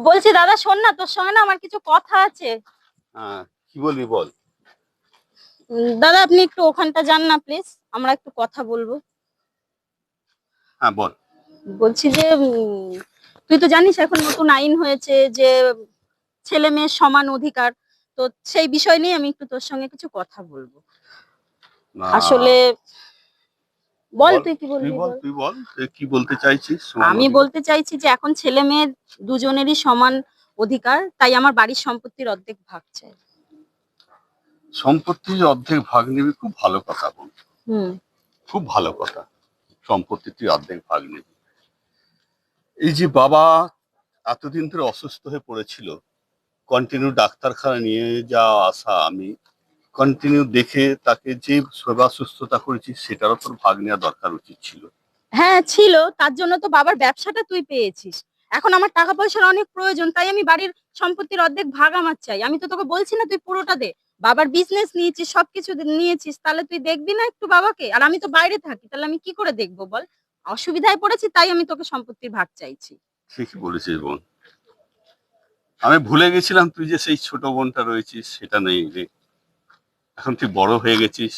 বলছি দাদা শোন না, তোর সঙ্গে না আমার কিছু কথা আছে। হ্যাঁ, কি বলবি বল। দাদা আপনি একটু ওখানটা যান না প্লিজ, আমরা একটু কথা বলবো। হ্যাঁ বল। বলছি যে তুই তো জানিস এখন নতুন আইন হয়েছে যে ছেলে মেয়ের সমান অধিকার। তো সেই বিষয় নিয়ে আমি একটু তোর সঙ্গে কিছু কথা বলবো না, আসলে। বল বল, তুই কি তুই বলবি বল, বল। তুই বল, তুই কি বলতে চাইছিস সমান আমি অধিকার? বলতে চাইছি যে এখন ছেলে মেয়ে দুজনেরই সমান অধিকার, তাই আমার বাড়ির সম্পত্তির অর্ধেক ভাগ চাই। সম্পত্তির অর্ধেক ভাগ নিবি, খুব ভালো কথা বল। হুম। খুব ভালো কথা। সম্পত্তি তুই অর্ধেক ভাগ নিবি। এই যে বাবা এতদিন ধরে অসুস্থ হয়ে পড়েছিল, কন্টিনিউ ডাক্তারখানা নিয়ে যাওয়া আসা, আমি কন্টিনিউ দেখে তাকে যে সেবা সুস্থতা করেছি, সেটারও তোর ভাগ নেওয়া দরকার উচিত ছিল। হ্যাঁ ছিল, তার জন্য তো বাবার ব্যবসাটা তুই পেয়েছিস। এখন আমার টাকা পয়সার অনেক প্রয়োজন, তাই আমি বাড়ির সম্পত্তির অর্ধেক ভাগ আমার চাই। আমি তো তোকে বলছি না তুই পুরোটা দে। বাবার বিজনেস নিয়েছিস, সবকিছু নিয়েছিস, তাহলে তুই দেখবি না একটু বাবাকে? আর আমি তো বাইরে থাকি, তাহলে আমি কি করে দেখবো বল? অসুবিধায় পড়েছি তাই আমি তোকে সম্পত্তির ভাগ চাইছি। ঠিকই বলেছিস বোন। আমি ভুলে গেছিলাম তুই যে সেই ছোট বোনটা রয়েছিস, সেটা নেই রে। এখন তুই বড় হয়ে গেছিস,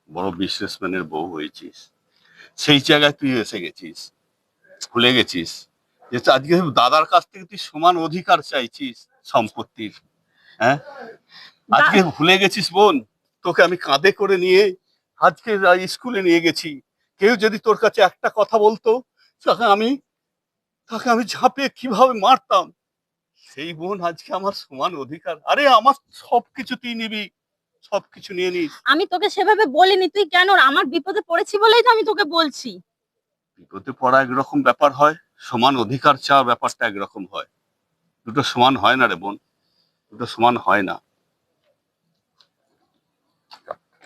বড় বিজনেসম্যানের বউ হয়েছিস, সেই জায়গায় তুই এসে গেছিস। ভুলে গেছিস যে আজকে দাদার কাছ থেকে তুই সমান অধিকার চাইছিস সম্পত্তির। হ্যাঁ, আজকে ভুলে গেছিস বোন। তোকে আমি কাঁধে করে নিয়ে আজকে স্কুলে নিয়ে গেছি। কেউ যদি তোর কাছে একটা কথা বলতো, তাকে আমি তাকে আমি ঝাঁপিয়ে কিভাবে মারতাম। সেই বোন আজকে আমার সমান অধিকার। আরে আমার সবকিছু তুই নিবি, সবকিছু নিয়ে নিস। আমি তোকে সেভাবে বলিনি, তুই কেন? আমার বিপদে পড়েছি বলেই তো আমি তোকে বলছি। বিপদে পড়া একরকম ব্যাপার হয়, সমান অধিকার চাওয়ার ব্যাপারটা একরকম হয়। দুটো সমান হয় না রে বোন, দুটো সমান হয় না।